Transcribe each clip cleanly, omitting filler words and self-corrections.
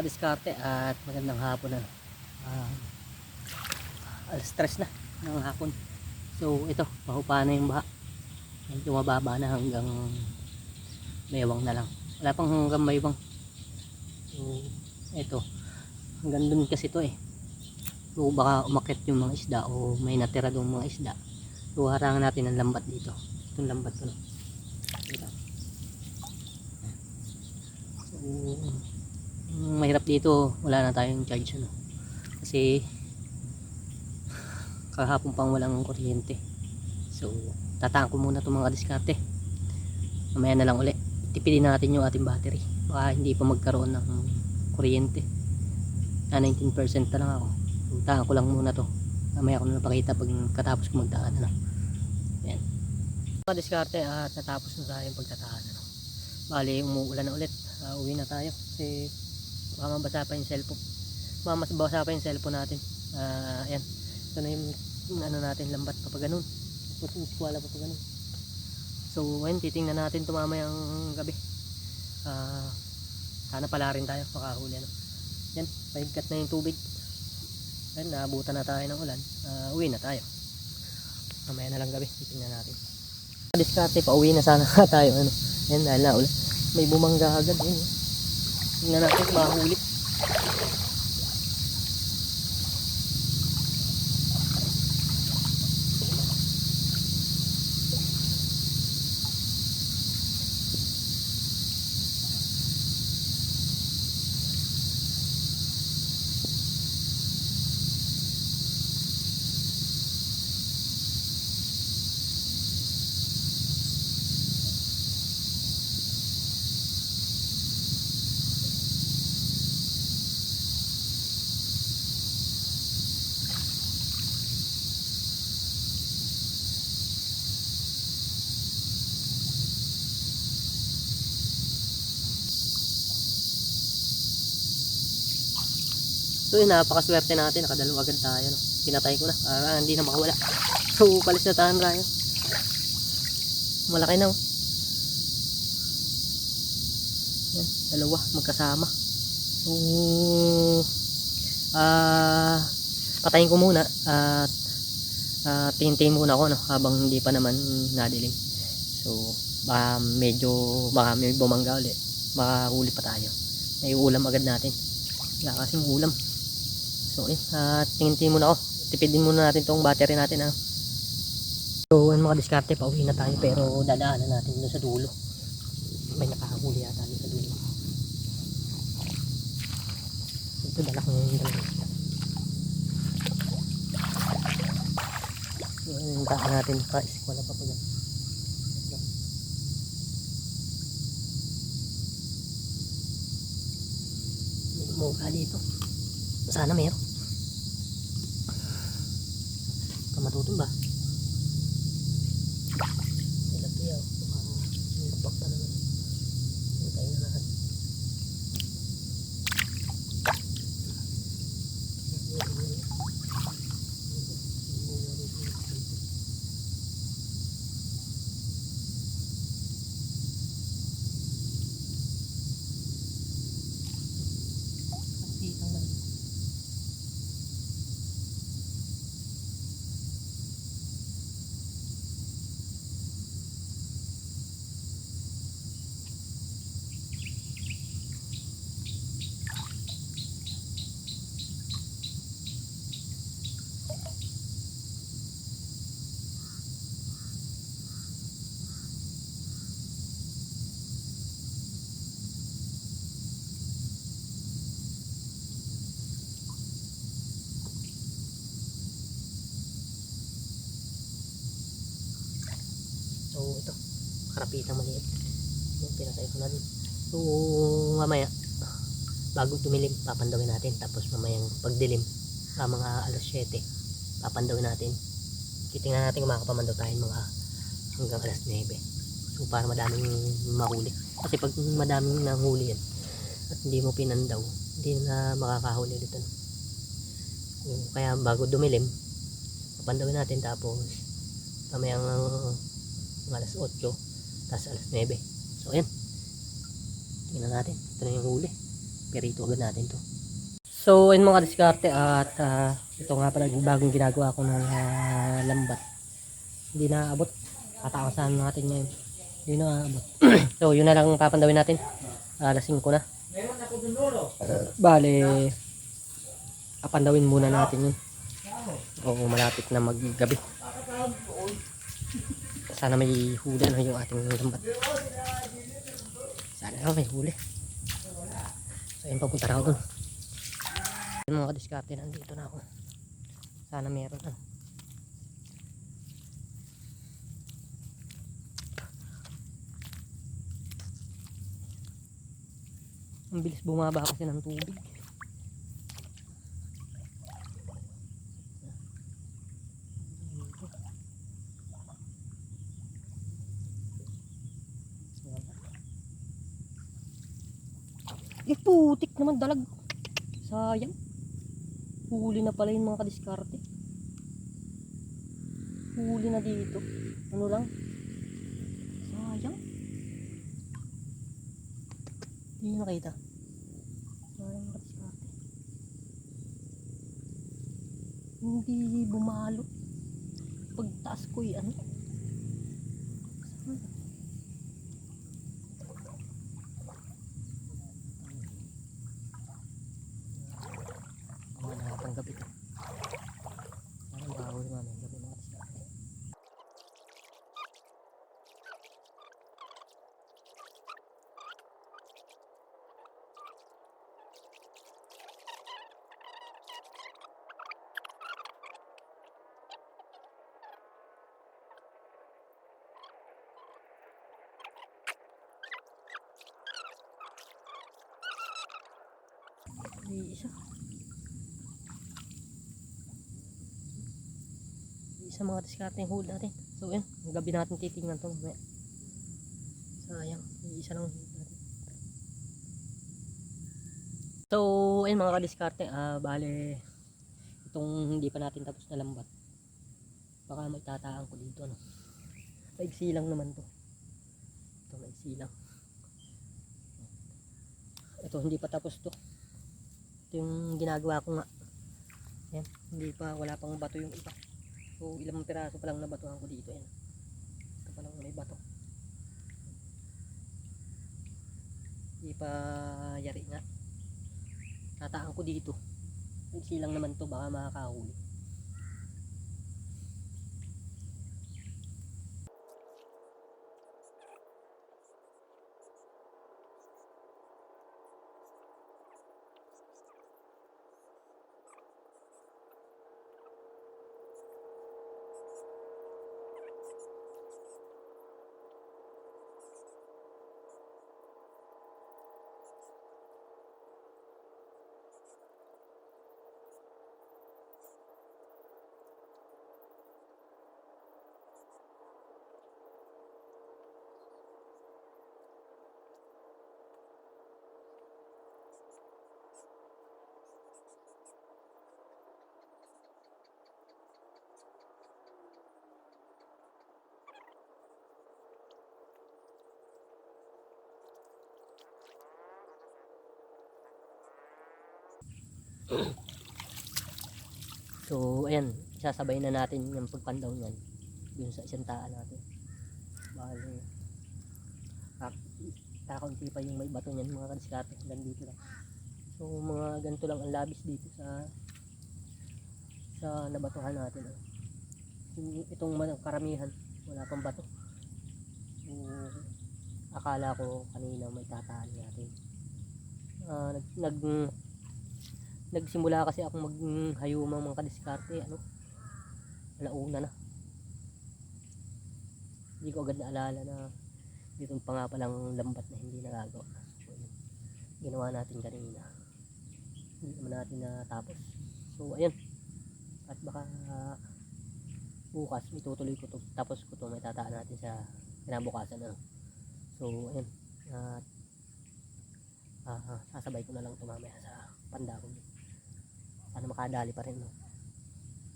Diskarte at magandang hapon na. Alas 3 na ng hapon. So ito, mahupa na yung baha. Medyo mababa na hanggang maywang na lang. Wala pang hanggang maywang. So ito, hanggang dun kasi ito eh. So baka umakyat yung mga isda o may natira doong mga isda. So harangan natin ang lambat dito. Itong lambat ko no. Ito. So mahirap dito, wala na tayong charge ano. Kasi kahapon pang walang kuryente. So tataan ko muna itong mga diskarte. Mamaya na lang uli. Tipidin natin yung ating battery. Baka hindi pa magkaroon ng kuryente. 19% na lang ako. So tataan ko lang muna to. Mamaya ko na napakita pag katapos ko magdaan ano. Ayan. Mga diskarte at natapos na tayo yung pagtataan ano. Bali umuulan na ulit. Uwi na tayo kasi baka mabasa pa yung cellphone. Mabasa pa yung cellphone natin. Ayan. Ito na yung ano natin, lambat pa pa ganun. Tapos yung skwala pa pa ganun. So ayun, titingnan natin ito mamayang gabi. Sana pala rin tayo makahuli ano. Yan, paigkat na yung tubig. Ayun, naabutan na tayo ng ulan. Uwi na tayo. Mamaya na lang gabi, titingnan natin. Diskarte, pauwi na sana tayo ano. Yan, dahil na ulan. May bumangga agad. Ayun, tingnan natin mahuli. So yun, napakaswerte natin, nakadalawa agad tayo no? Pinatay ko na, hindi na makawala. So palis na tayo tayo. Malaki na oh. Yan, dalawa magkasama. So patayin ko muna at tingin-tingin muna ako no? Habang hindi pa naman nadilim. So baka may bumangga ulit, makahuli pa tayo. May ulam agad natin, wala kasing ulam. So tingin-tingin muna ako, tipidin muna natin tong battery natin ano. So mga diskarte, pauwi na tayo pero dadaanan natin doon sa dulo. May nakahuli yata doon sa dulo. Ito dala ko yung dalawang isda. Yung daan natin wala pa pala. May mukha dito. Sana meron. Matutumba. Ilag to yaw. Napak pa naman. Tayo na lahat. So ito, karapitang maliit. Yung pinatay ko na din. So mamaya, bago tumilim, papandawin natin. Tapos mamayang pagdilim, mga alas 7, papandawin natin. Titingnan natin kung makapamandaw tayo mga hanggang alas 9. So para madaming mahuli. Kasi pag madaming nahuli yan at hindi mo pinandaw, hindi na makakahuli dito. So, kaya bago dumilim, papandawin natin. Tapos mamayang alas 8, tapos alas 9. So ayan, tingnan natin, ito na yung huli. Pirito agad natin to. So ayun mga diskarte at ito nga pala yung bagong ginagawa ko ng lambat. Hindi na abot. Tatakasan natin ngayon. Hindi na abot. So yun na lang papandawin natin. Alas 5 na. Bale, papandawin muna natin yun. Oo, malapit na maggabi. Sana may huli ano yung ating lambat. Sana lang may huli. So ayun, papunta na ako dun. Yung mga diskarte, nandito na ako. Sana meron ano. Ang bilis bumaba kasi ng tubig. Putik naman dalag. Sayang. Huli na pala yung mga kadiskarte. Huli na dito. Ano lang? Sayang. Hindi nyo nakita. Sayang kadiskarte. Hindi bumalo. Pagtaas ko ano. Ang gabi to. Ang baho naman ang gabi mga diskarte. Isa mga diskarte yung hold natin. So yun, ang gabi natin titingnan to mamaya. Sayang, isa lang hold natin. So ayun mga kadiskarte, bale itong hindi pa natin tapos na lambat. Baka may tataan ko dito ano. Maigsi lang naman to. Ito maigsi lang. Ito hindi pa tapos to. Ito yung ginagawa ko nga. Yan, hindi pa, wala pang bato yung iba. So ilang piraso pa lang nabatuhan ko dito. Yan. Ito pa lang may bato. Hindi pa yari nga. Tataan ko dito. Maigsi lang naman to, baka makakahuli. So ayan, sasabay na natin yung pagpandaw niyan dun sa isang taan natin. Bale kakaunti pa yung may bato niyan mga kadiskarte, hanggang dito lang. So mga ganito lang ang labis dito sa nabatuhan natin. Itong karamihan wala pang bato. So akala ko kanina may tataan natin. Nagsimula kasi ako maghayumang mga kadiskarte alauna na. Hindi ko agad naalala na dito pa nga palang lambat na hindi nagagawa. So, ginawa natin kanina, hindi naman natin natapos. So ayun, at baka bukas itutuloy ko to, tapos ko to, may tataan natin sa kinabukasan So ayun, sasabay ko na lang ito mamaya sa panda ko para makadali pa rin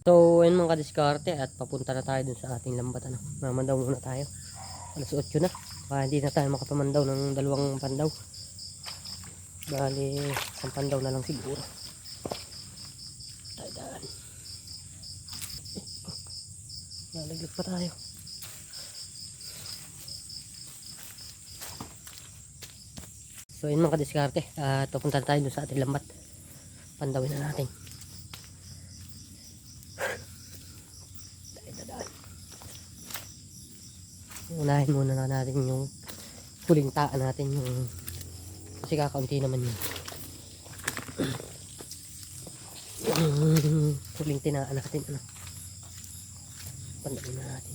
So ayun mga kadiskarte, at papunta na tayo dun sa ating lambat mamandaw muna tayo. Alas 8 na, hindi na tayo makapamandaw ng dalawang pandaw. Bali, sampan daw na lang siguro. Tayo daan. Nalaglag pa tayo. So yun mga kadiskarte. Pupunta tayo dun sa ating lambat. Pandawin na natin. Tayo daan. Unahin muna na natin yung huling taan natin. Yung kasi kakaunti naman yun. Huling tinaan natin. Pandawin na natin.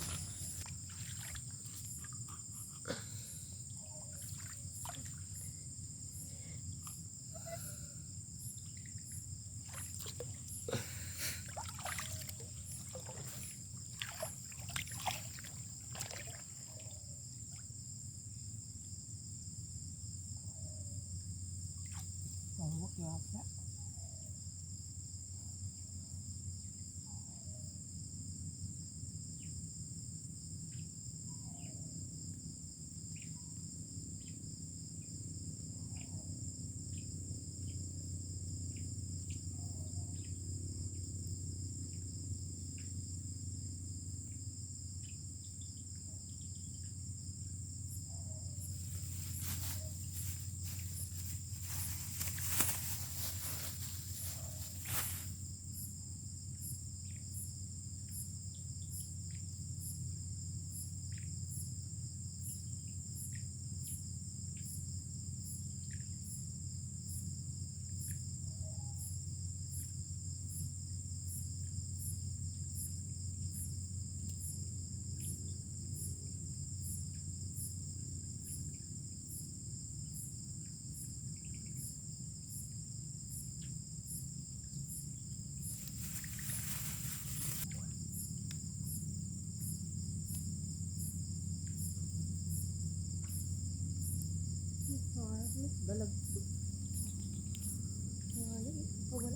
Dalag. Wala.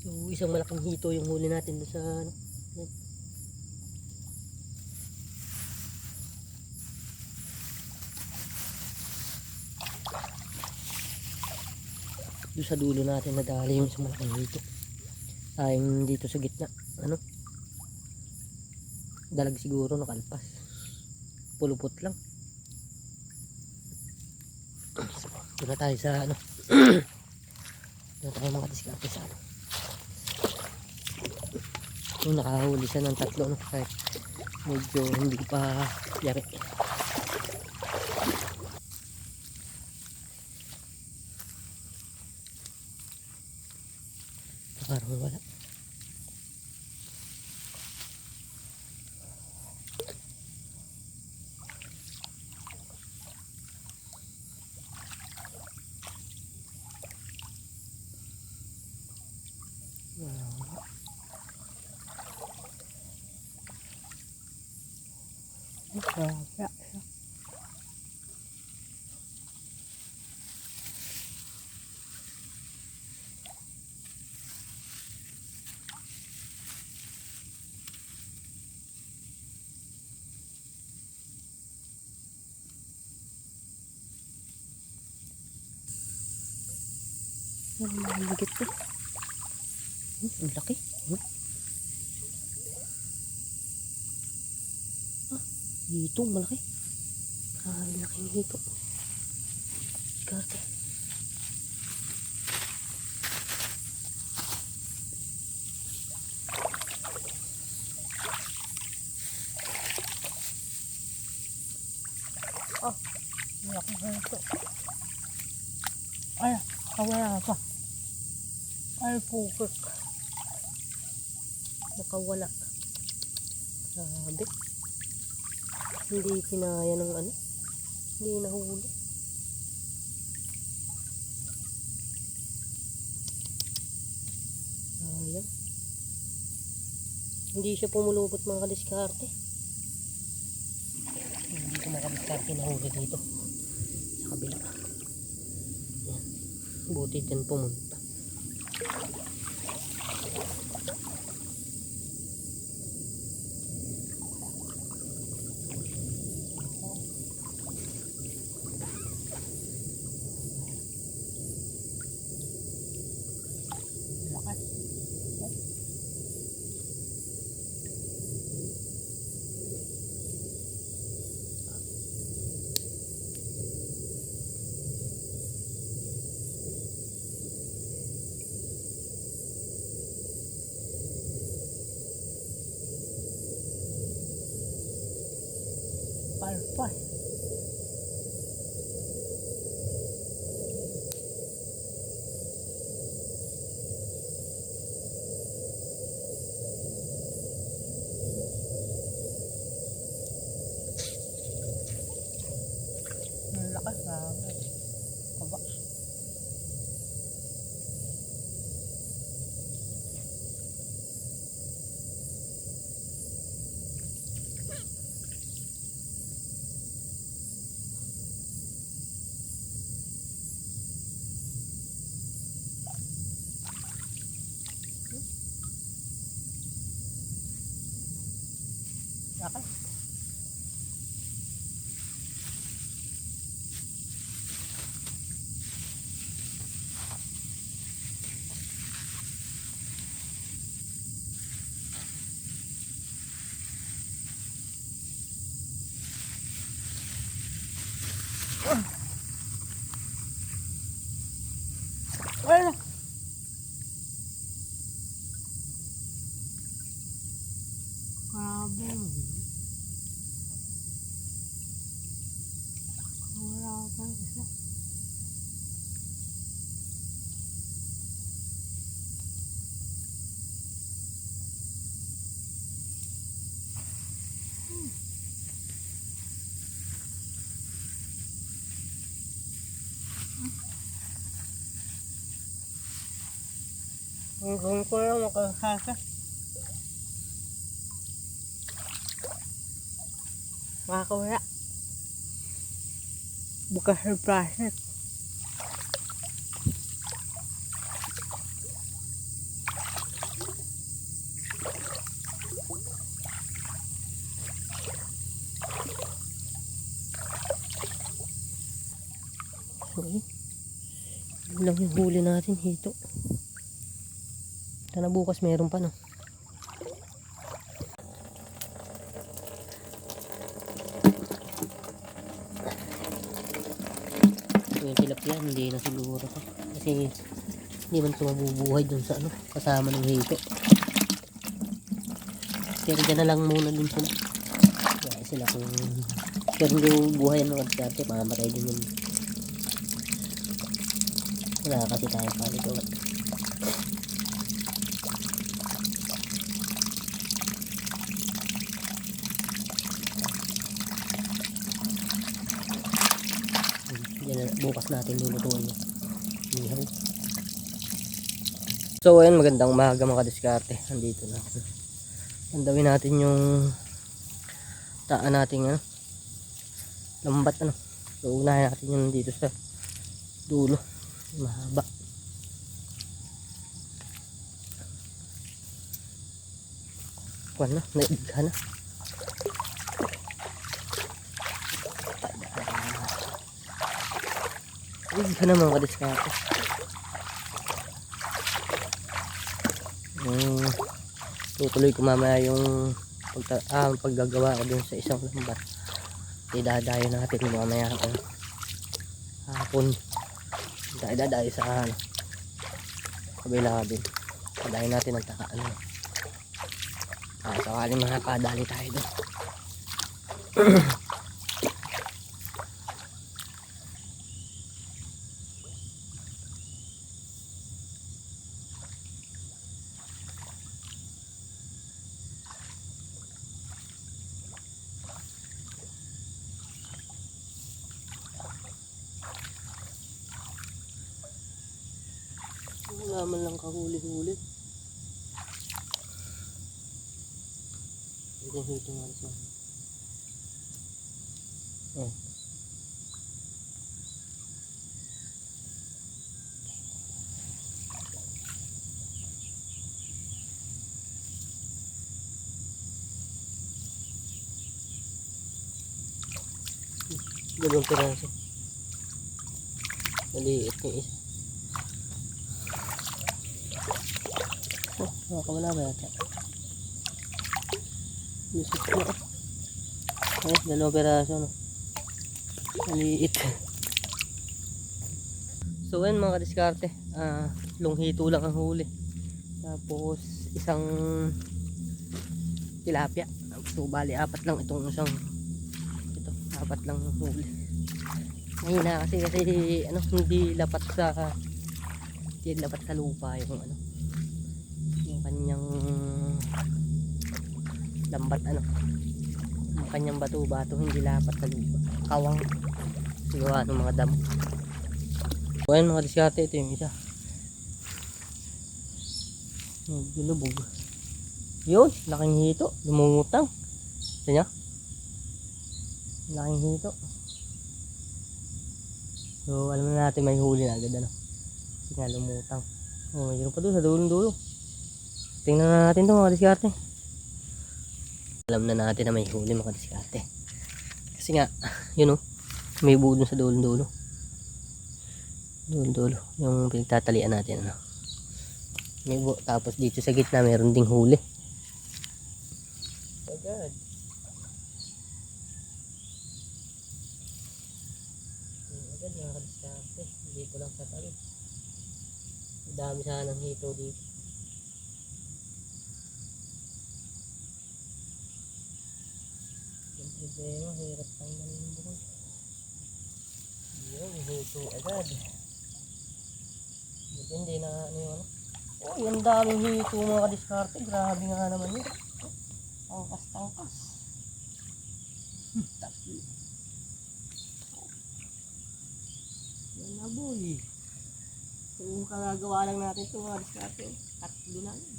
So isang malaking hito yung huli natin doon sa doon sa dulo natin nadali yung isang malaking hito. Tayong dito sa gitna. Dalag siguro nakalpas. Pulupot lang. So, doon na tayo sa doon tayo mga diskarte sa nakahuli siya ng 3 kahit medyo hindi pa yari. Parang wala. Wala. Ang ligit ko. Ang laki. Hito, malaki. Ang laking hito. Diskarte. Laking hito. Ay, kawala pa. Ay, pukak. Nakawala. Grabe. Hindi kinaya ng ano. Hindi nahuli. Ayan. Hindi siya pumulupot mga kadiskarte. Hindi ko mga kadiskarte nahuli dito. Sa kabila. Ayan. Buti din pumunta. Palpas. Malakas na. Kaba. Lakas. Wala. Grabe. Wala pa isa. Hanggang ko lang makakasa. Makakawala. Bukas ng plastic. So, yun lang yung huli natin dito. Sana bukas meron pa, no? So, yung tilapia, hindi na siguro to. Kasi hindi man ito mabubuhay dun sa ano, kasama ng hito. Pero dyan na lang muna dun sila. Kaya sila kung pero hindi buhayan ng kadiskarte, mamamatay din yun. Wala kasi tayong paliguan. Bukas natin lulutuin yun. Ihaw. So ayun, magandang umaga mga kadiskarte. Andito na. Andawin natin yung taan nating ano, lambat ano. So unahin natin yun dito sa dulo. Mahaba. Kuwan na, naigha na. Naigha na mga kadiskarte. Tutuloy ko mamaya yung paggagawa ko dun sa isang lambat. Idadayo natin mamaya hapon. Idadayo sa kabila din. Idadayo natin ang takaan. Sakaling makakadali tayo dun. wala man lang kahuli-huli. Ito yung hito nga siya. Oh. Dalawang piraso. Maliit yung isa. Oh, nakakawala ba yata? Lusot na. Oh, dalawang piraso, no? Maliit. So, ayun mga kadiskarte. Lunghito lang ang huli. Tapos, isang tilapia. So, bali, apat lang itong isang ito. Apat lang ang huli. Mahina kasi ano, hindi lapat sa lupa yung ano. Yung kanyang lambat ano. Yung kanyang bato-bato hindi lapat sa lupa. Kawang gawa ng mga damo. So, ayun mga diskarte, ito yung isa. Lulubog. Yun, laking hito. Lumungutang. Ito nyo? Laking hito. So, alam na natin may huli na agad ano. Kasi nga lumutang. Oh, mayroon pa doon sa dulong-dulo. Tingnan na natin ito mga diskarte. Alam na natin na may huli mga diskarte. Kasi nga, yun oh. May buo dun sa dulong-dulo. Dulong-dulo. Yung pinagtatalian natin ano. May buo. Tapos dito sa gitna mayroon ding huli. Agad. Agad mga diskarte. Dito lang sa tabi. Dami sana ng hito dito. Yung problema, hirap tanggalin yung buhol. Yun, hito agad. Hindi na ano yung ano. Oh, yung daming hito mga diskarte. Grabe nga naman yun. Tangkas. Tatlo. Yan na boy. Kung kagagawa lang natin ito mga diskarte. Tatlo na yun.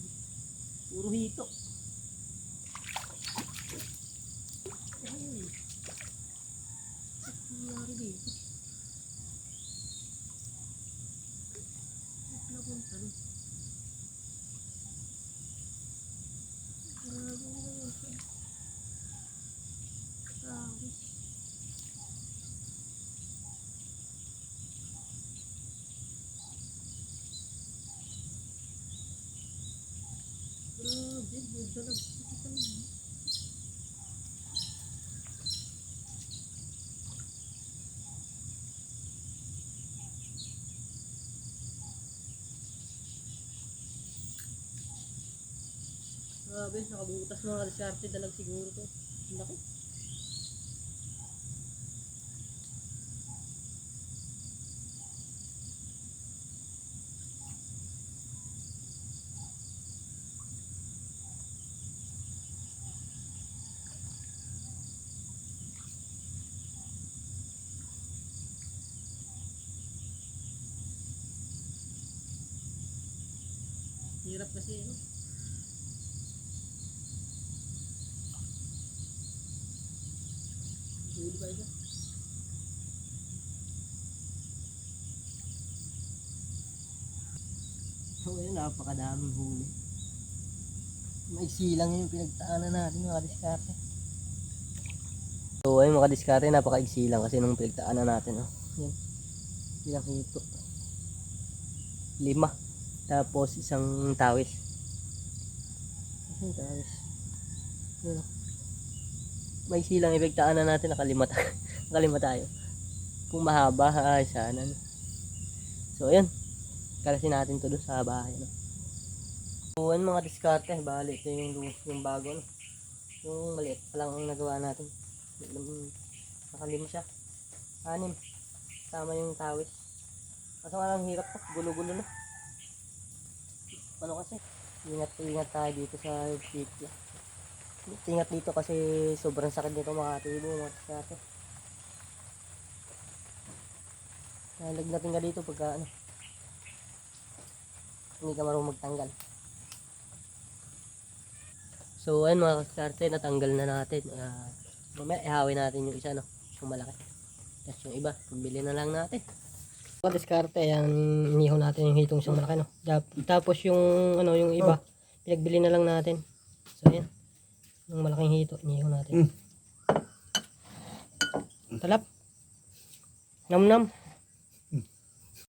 Puro hito. Ay. Ano nangyari dito? Napunta doon. Grabe naman siya. Grabe. Ganda lang. Grabe, nakabutas mga diskarte. Dalag siguro to. Ang laki. Hirap kasi ano. Huli pa isa. So ayun, napakadaming huli. May silang yung pinagtaanan natin mga diskarte. So ayun mga diskarte, napaka-iksi lang kasi nung pinagtaanan natin. Oh. Yan. Ilang hito. 5. Tapos isang tawis. Isang tawis. Yan. May silang ipagtaanan natin, nakalima tayo. Kung mahaba, ay sana. No? So ayun, kalasin natin to doon sa bahay. No? So ayun mga diskarte, bali ito yung bago. No? Yung maliit pa lang ang nagawa natin. Nakalima siya. 6. Tama yung tawis. Kaso nga lang hirap po, gulo-gulo na. Ano kasi, ingat tayo dito sa sitio. Ingat dito kasi sobrang sakit nito mga tibo, mga diskarte. Nalagnatin ka dito pagka ano. hindi ka marunong magtanggal. So ayun mga kaskarte, natanggal na natin. Mamaya ihawin natin yung isa, no, yung malaki. Tapos yung iba, pabili na lang natin. Mga diskarte, yan, inihaw natin yung hitong isang malaki, no. Tapos yung ano, yung iba, pinagbili na lang natin. So ayan, yung malaking hito, inihaw natin. Talap. Nam nam.